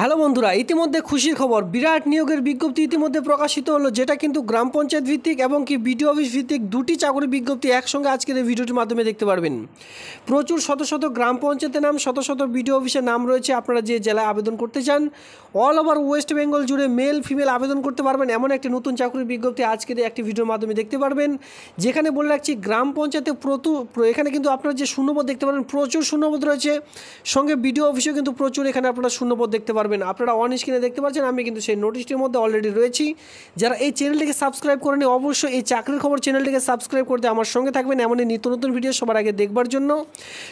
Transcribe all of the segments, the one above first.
Hello বন্ধুরা, ইতিমধ্যে খুশির খবর, বিরাট নিয়োগের বিজ্ঞপ্তি ইতিমধ্যে প্রকাশিত হলো, যেটা কিন্তু গ্রাম পঞ্চায়েত ভিত্তিক এবং কি বিডিও অফিস ভিত্তিক দুটি চাকরি বিজ্ঞপ্তি একসঙ্গে আজকের এই ভিডিওটির মাধ্যমে দেখতে পারবেন। প্রচুর শত শত গ্রাম পঞ্চায়েতের নাম, শত শত বিডিও অফিসের নাম রয়েছে। আপনারা যে জেলায় আবেদন করতে চান, অল ওভার ওয়েস্ট বেঙ্গল জুড়ে মেল ফিমেল আবেদন করতে পারবেন, এমন একটি নতুন চাকরির বিজ্ঞপ্তি আজকের একটি ভিডিওর মাধ্যমে দেখতে পারবেন। যেখানে বলে রাখছি, গ্রাম পঞ্চায়েতে এখানে কিন্তু আপনারা যে শূন্যপদ দেখতে পারবেন, প্রচুর শূন্যপদ রয়েছে। সঙ্গে বিডিও অফিসেও কিন্তু প্রচুর এখানে আপনারা শূন্যপদ দেখতে পারবেন। আপনারা অন স্ক্রিনে দেখতে পাচ্ছেন, আমি কিন্তু সেই নোটিশটির মধ্যে অলরেডি রয়েছি। যারা এই চ্যানেলটিকে সাবস্ক্রাইব করেনি, অবশ্যই এই চাকরির খবর চ্যানেলটিকে সাবস্ক্রাইব করতে আমার সঙ্গে থাকবেন, এমনই নিত্য নতুন ভিডিও সবার আগে দেখবার জন্য।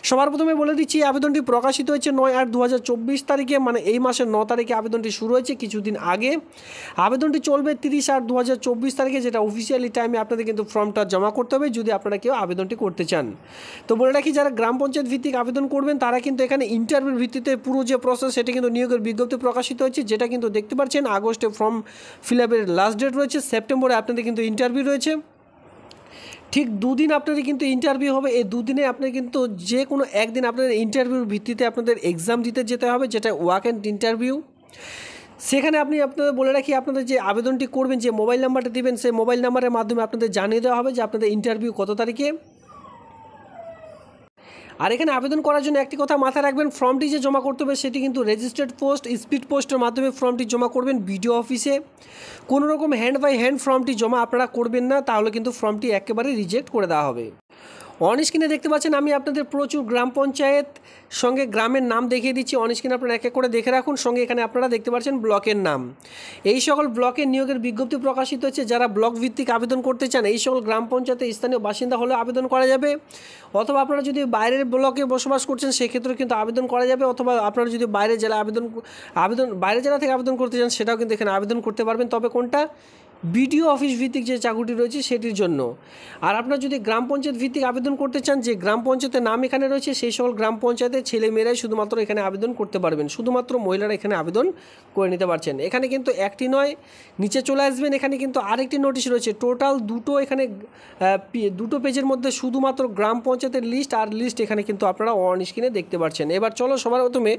সবার প্রথমে বলে দিচ্ছি, আবেদনটি প্রকাশিত হয়েছে 9/8/2024 তারিখে, মানে এই মাসের 9 তারিখে আবেদনটি শুরু হয়েছে কিছুদিন আগে। আবেদনটি চলবে 30/8/2024 তারিখে, যেটা অফিসিয়ালি টাইমে আপনাদের কিন্তু ফর্মটা জমা করতে হবে যদি আপনারা কেউ আবেদনটি করতে চান। তো বলে রাখি, যারা গ্রাম পঞ্চায়েত ভিত্তিক আবেদন করবেন তারা কিন্তু এখানে ইন্টারভিউর ভিত্তিতে পুরো যে প্রসেস, সেটা কিন্তু নিয়োগের বিজ্ঞপ্তি প্রকাশিত হয়েছে, যেটা কিন্তু দেখতে পাচ্ছেন। আগস্টে ফর্ম ফিল আপের লাস্ট ডেট রয়েছে, সেপ্টেম্বরে আপনাদের কিন্তু ইন্টারভিউ রয়েছে। ঠিক দুদিন আপনাদের কিন্তু ইন্টারভিউ হবে। এই দুদিনে আপনাদের কিন্তু যে কোনো একদিন আপনাদের ইন্টারভিউর ভিত্তিতে আপনাদের এক্সাম দিতে যেতে হবে, যেটা ওয়াক অ্যান্ড ইন্টারভিউ। সেখানে আপনাদের বলে রাখি, আপনাদের যে আবেদনটি করবেন, যে মোবাইল নাম্বারটা দেবেন, সেই মোবাইল নাম্বারের মাধ্যমে আপনাদের জানিয়ে দেওয়া হবে যে আপনাদের ইন্টারভিউ কত তারিখে। আর এখানে আবেদন করার জন্য একটি কথা মাথায় রাখবেন, ফর্মটি যে জমা করতে হবে সেটি কিন্তু রেজিস্টার্ড পোস্ট, স্পিড পোস্টের মাধ্যমে ফর্মটি জমা করবেন বিডিও অফিসে। কোনো রকম হ্যান্ড বাই হ্যান্ড ফর্মটি জমা আপনারা করবেন না, তাহলে কিন্তু ফর্মটি একেবারে রিজেক্ট করে দেওয়া হবে। অন স্ক্রিনে দেখতে পাচ্ছেন, আমি আপনাদের প্রচুর গ্রাম পঞ্চায়েত সঙ্গে গ্রামের নাম দেখিয়ে দিচ্ছি। অন স্ক্রিনে আপনারা এক এক করে দেখে রাখুন। সঙ্গে এখানে আপনারা দেখতে পাচ্ছেন ব্লকের নাম। এই সকল ব্লকের নিয়োগের বিজ্ঞপ্তি প্রকাশিত হচ্ছে। যারা ব্লক ভিত্তিক আবেদন করতে চান, এই সকল গ্রাম পঞ্চায়েতের স্থানীয় বাসিন্দা হলে আবেদন করা যাবে, অথবা আপনারা যদি বাইরের ব্লকে বসবাস করছেন সেক্ষেত্রেও কিন্তু আবেদন করা যাবে, অথবা আপনারা যদি বাইরের জেলা বাইরের জেলা থেকে আবেদন করতে চান সেটাও কিন্তু এখানে আবেদন করতে পারবেন। তবে কোনটা, বিডিও অফিস ভিত্তিক যে চাকরিটি রয়েছে সেটির জন্য। আর আপনারা যদি গ্রাম পঞ্চায়েত ভিত্তিক আবেদন করতে চান, যে গ্রাম পঞ্চায়েতের নাম এখানে রয়েছে সেই সকল গ্রাম পঞ্চায়েতের ছেলেমেয়েরাই শুধুমাত্র এখানে আবেদন করতে পারবেন, শুধুমাত্র মহিলারা এখানে আবেদন করে নিতে পারছেন। এখানে কিন্তু একটি নয়, নিচে চলে আসবেন, এখানে কিন্তু আরেকটি নোটিশ রয়েছে। টোটাল দুটো পেজের মধ্যে শুধুমাত্র গ্রাম পঞ্চায়েতের লিস্ট আর লিস্ট এখানে কিন্তু আপনারা অন স্ক্রিনে দেখতে পাচ্ছেন। এবার চলো সবার প্রথমে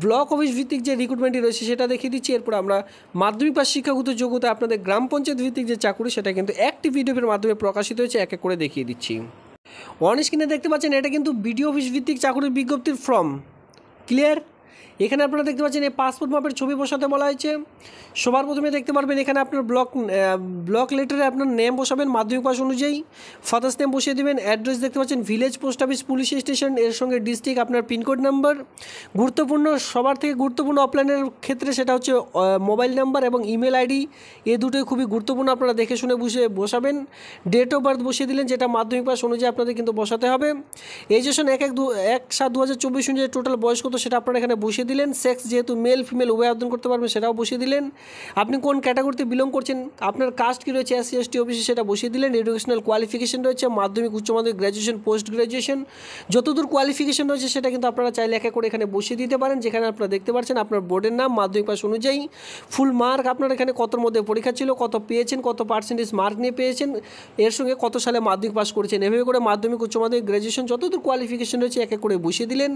ব্লক অফিস ভিত্তিক যে রিক্রুটমেন্টটি রয়েছে সেটা দেখিয়ে দিচ্ছি। এরপর আমরা মাধ্যমিক পাস শিক্ষাগত যোগ্যতা আপনাদের গ্রাম পঞ্চায়েত ভিত্তিক যে চাকরি সেটা কিন্তু একটি ভিডিওর মাধ্যমে প্রকাশিত হয়েছে, এক এক করে দেখিয়ে দিচ্ছি। অন স্ক্রিনে দেখতে পাচ্ছেন, এটা কিন্তু বিডিও অফিস ভিত্তিক চাকরির বিজ্ঞপ্তির ফর্ম। ক্লিয়ার? এখানে আপনারা দেখতে পাচ্ছেন এই পাসপোর্ট মাপের ছবি বসাতে বলা হয়েছে। সবার প্রথমে দেখতে পারবেন এখানে আপনার ব্লক লেটারে আপনার নেম বসাবেন মাধ্যমিক পাস অনুযায়ী, ফাদার্স নেম বসিয়ে দেবেন। অ্যাড্রেস দেখতে পাচ্ছেন village post office police station, এর সঙ্গে ডিস্ট্রিক্ট, আপনার পিনকোড নাম্বার। গুরুত্বপূর্ণ, সবার থেকে গুরুত্বপূর্ণ অফলাইনের ক্ষেত্রে সেটা হচ্ছে মোবাইল নাম্বার এবং ইমেল আইডি, এই দুটোই খুবই গুরুত্বপূর্ণ, আপনারা দেখে শুনে বসাবেন। ডেট অফ বার্থ বসিয়ে দিলেন, যেটা মাধ্যমিক পাস অনুযায়ী আপনাদের কিন্তু বসাতে হবে। এজুকেশন 1/7/2024 অনুযায়ী টোটাল বয়স কত সেটা আপনারা এখানে বসিয়ে দিলেন। সেক্স যেহেতু মেল ফিমেল উভয় আবেদন করতে পারবেন সেটাও বসিয়ে দিলেন। আপনি কোন ক্যাটাগরিতে বিলং করছেন, আপনার কাস্ট কী রয়েছে, SC ST OBC সেটা বসিয়ে দিলেন। এডুকেশনাল কোয়ালিফিকেশন রয়েছে মাধ্যমিক, উচ্চ মাধ্যমিক, গ্র্যাজুয়েশন, পোস্ট গ্র্যাজুয়েশন, যতদূর কোয়ালিফিকেশন রয়েছে সেটা কিন্তু আপনারা চাইলে এক এক করে এখানে বসিয়ে দিতে পারেন। যেখানে আপনারা দেখতে পাচ্ছেন আপনার বোর্ডের নাম, মাধ্যমিক পাস অনুযায়ী, ফুল মার্ক আপনার এখানে কতর মধ্যে পরীক্ষা ছিল, কত পেয়েছেন, কত পার্সেন্টেজ মার্ক নিয়ে পেয়েছেন, এর সঙ্গে কত সালে মাধ্যমিক পাস করেছেন, এভাবে করে মাধ্যমিক, উচ্চ মাধ্যমিক, গ্র্যাজুয়েশন যতদূর কোয়ালিফিকেশন রয়েছে এক এক করে বসিয়ে দিলেন।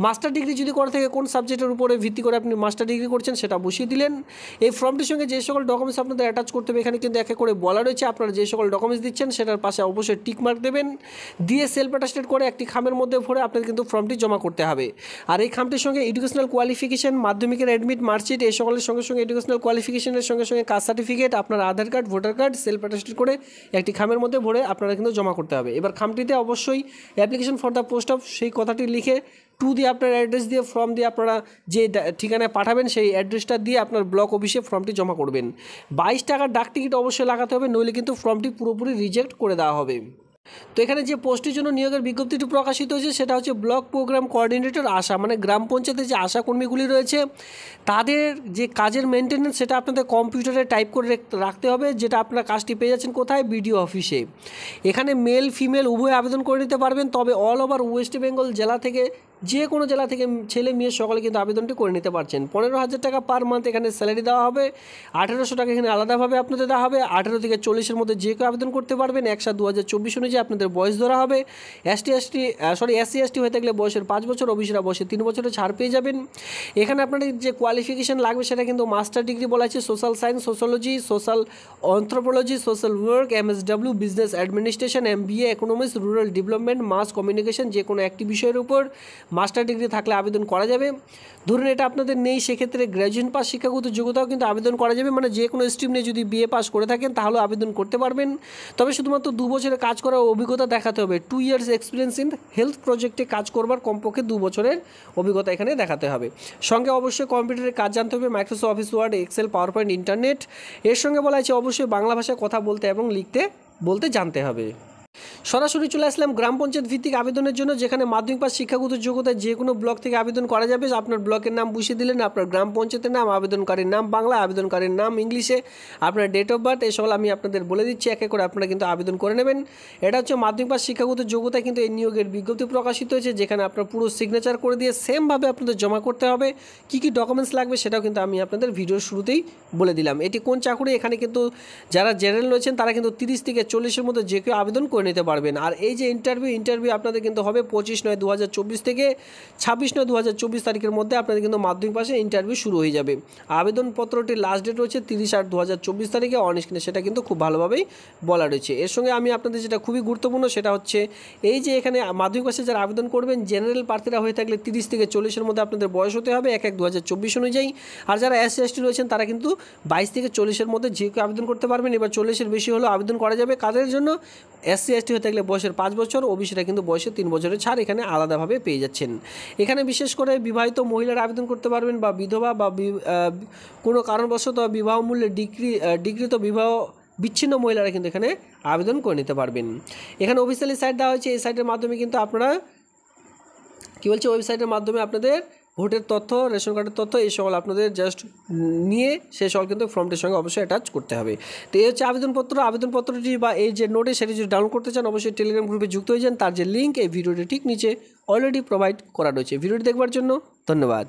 মাস্টার ডিগ্রি যদি করে থাকে কোন সাবজেক্টের উপরে ভিত্তি করে আপনি মাস্টার ডিগ্রি করছেন সেটা বসিয়ে দিলেন। এই ফর্মটির সঙ্গে যে সকল ডকুমেন্টস আপনাদের অ্যাটাচ করতে হবে এখানে কিন্তু এক এক করে বলা রয়েছে। আপনারা যে সকল ডকুমেন্টস দিচ্ছেন সেটার পাশে অবশ্যই টিক মার্ক দেবেন, দিয়ে সেলফ অ্যাটাস্টেড করে একটি খামের মধ্যে ভরে আপনাদের কিন্তু ফর্মটি জমা করতে হবে। আর এই খামটির সঙ্গে এডুকেশনাল কোয়ালিফিকেশন, মাধ্যমিকের অ্যাডমিট মার্কশিট, এই সকলের সঙ্গে সঙ্গে এডুকেশনাল কোয়ালিফিকেশনের সঙ্গে সঙ্গে কাস্ট সার্টিফিকেট, আপনার Aadhaar card, voter card self attested করে একটি খামের মধ্যে ভরে আপনারা কিন্তু জমা করতে হবে। এবার খামটিতে অবশ্যই application for the post of সেই কথাটি লিখে দিয়ে আপনার অ্যাড্রেস দিয়ে ফর্ম দিয়ে আপনারা যে ঠিকানায় পাঠাবেন সেই অ্যাড্রেসটা দিয়ে আপনার ব্লক অফিসে ফর্মটি জমা করবেন। 22 টাকার ডাক টিকিট অবশ্যই লাগাতে হবে, নইলে কিন্তু ফর্মটি পুরোপুরি রিজেক্ট করে দেওয়া হবে। তো এখানে যে পোস্টের জন্য নিয়োগের বিজ্ঞপ্তিটি প্রকাশিত হয়েছে সেটা হচ্ছে ব্লক প্রোগ্রাম কোঅর্ডিনেটর আশা, মানে গ্রাম পঞ্চায়েতের যে আশা কর্মীগুলি রয়েছে তাদের যে কাজের মেনটেন্যান্স সেটা আপনাদের কম্পিউটারে টাইপ করে রাখতে হবে, যেটা আপনারা কাজটি পেয়ে যাচ্ছেন কোথায়, বিডিও অফিসে। এখানে মেল ফিমেল উভয় আবেদন করে নিতে পারবেন, তবে অল ওভার ওয়েস্ট বেঙ্গল জেলা থেকে যে কোনো জেলা থেকে ছেলে মেয়ে সকলে কিন্তু আবেদনটি করে নিতে পারছেন। 15,000 টাকা পার মান্থ এখানে স্যালারি দেওয়া হবে। 1800 টাকা এখানে আলাদাভাবে আপনাদের দেওয়া হবে। 18 থেকে 40-এর মধ্যে যে কেউ আবেদন করতে পারবেন। 1/7/2024 অনুযায়ী আপনাদের বয়স ধরা হবে। SC/ST হয়ে থাকলে বয়সের 5 বছর, ওবিসিরা বয়সে 3 বছরের ছাড় পেয়ে যাবেন। এখানে আপনাদের যে কোয়ালিফিকেশন লাগবে সেটা কিন্তু মাস্টার ডিগ্রি বলা আছে, social science, sociology, social anthropology, social work, MSW, business administration, MBA, economics, rural development, mass communication, যে কোনো একটি বিষয়ের উপর মাস্টার ডিগ্রি থাকলে আবেদন করা যাবে। ধরুন এটা আপনাদের নেই, সেক্ষেত্রে গ্র্যাজুয়েশন পাস শিক্ষাগত যোগ্যতাও কিন্তু আবেদন করা যাবে। মানে যে কোনো স্ট্রিম নিয়ে যদি BA পাস করে থাকেন তাহলে আবেদন করতে পারবেন। তবে শুধুমাত্র 2 বছরের কাজ করার অভিজ্ঞতা দেখাতে হবে। 2 ইয়ার্স এক্সপিরিয়েন্স ইন হেলথ প্রজেক্টে কাজ করবার কমপক্ষে 2 বছরের অভিজ্ঞতা এখানে দেখাতে হবে। সঙ্গে অবশ্যই কম্পিউটারের কাজ জানতে হবে, Microsoft Office, Word, Excel, PowerPoint, internet. এর সঙ্গে বলা আছে অবশ্যই বাংলা ভাষায় কথা বলতে এবং লিখতে বলতে জানতে হবে। সরাসরি চলে আসলাম গ্রাম পঞ্চায়েত ভিত্তিক আবেদনের জন্য, যেখানে মাধ্যমিক পাস শিক্ষাগত যোগ্যতায় যে কোনো ব্লক থেকে আবেদন করা যাবে। আপনার ব্লকের নাম বসিয়ে দিলেন, আপনার গ্রাম পঞ্চায়েতের নাম, আবেদনকারীর নাম বাংলা, আবেদনকারীর নাম ইংলিশে, আপনার ডেট অফ বার্থ, এসব আমি আপনাদের বলে দিচ্ছি, এক এক করে আপনারা কিন্তু আবেদন করে নেবেন। এটা হচ্ছে মাধ্যমিক পাস শিক্ষাগত যোগ্যতায় কিন্তু এই নিয়োগের বিজ্ঞপ্তি প্রকাশিত হয়েছে, যেখানে আপনার পুরো সিগনেচার করে দিয়ে সেমভাবে আপনাদের জমা করতে হবে। কী কী ডকুমেন্টস লাগবে সেটাও কিন্তু আমি আপনাদের ভিডিওর শুরুতেই বলে দিলাম। এটি কোন চাকরি, এখানে কিন্তু যারা জেনারেল রয়েছেন তারা কিন্তু 30 থেকে 40-এর মধ্যে যে কেউ আবেদন করে নিতে পারবেন। আর এই যে ইন্টারভিউ আপনাদের কিন্তু হবে 25/9/2024 থেকে 26/9/2024 তারিখের মধ্যে আপনাদের কিন্তু মাধ্যমিক পাশে ইন্টারভিউ শুরু হয়ে যাবে। আবেদনপত্রটির লাস্ট ডেট রয়েছে 30/8/2024 তারিখে, অন স্ক্রিনে সেটা কিন্তু খুব ভালোভাবেই বলা রয়েছে। এর সঙ্গে আমি আপনাদের যেটা খুবই গুরুত্বপূর্ণ সেটা হচ্ছে এই যে এখানে মাধ্যমিক পাশে যারা আবেদন করবেন জেনারেল প্রার্থীরা হয়ে থাকলে 30 থেকে 40-এর মধ্যে আপনাদের বয়স হতে হবে 1/1/2024 অনুযায়ী। আর যারা SC/ST রয়েছেন তারা কিন্তু 22 থেকে 40-এর মধ্যে যে কেউ আবেদন করতে পারবেন। এবার 40-এর বেশি হলেও আবেদন করা যাবে। কাদের জন্য? SC/ST হয়ে থাকলে বয়সের 5 বছর, ওবিসিরা কিন্তু বয়সে 3 বছরের ছাড় এখানে আলাদাভাবে পেয়ে যাচ্ছেন। এখানে বিশেষ করে বিবাহিত মহিলারা আবেদন করতে পারবেন, বা বিধবা বা কোনো কারণবশত বিবাহ মূল্যে ডিগ্রিত বিবাহ বিচ্ছিন্ন মহিলারা কিন্তু এখানে আবেদন করে নিতে পারবেন। এখানে অফিসিয়ালি সাইট দেওয়া হয়েছে, এই সাইটের মাধ্যমে কিন্তু আপনারা ওয়েবসাইটের মাধ্যমে আপনাদের ভোটের তথ্য, রেশন কার্ডের তথ্য এই সকল আপনাদের জাস্ট নিয়ে সে সকল কিন্তু ফর্মটির সঙ্গে অবশ্যই অ্যাটাচ করতে হবে। তো এই হচ্ছে আবেদনপত্রটি বা এই যে নোটে সেটি যদি ডাউনলোড করতে চান অবশ্যই টেলিগ্রাম গ্রুপে যুক্ত হয়ে যান। তার যে লিঙ্ক এই ভিডিওটি ঠিক নিচে অলরেডি প্রোভাইড করা রয়েছে। ভিডিওটি দেখবার জন্য ধন্যবাদ।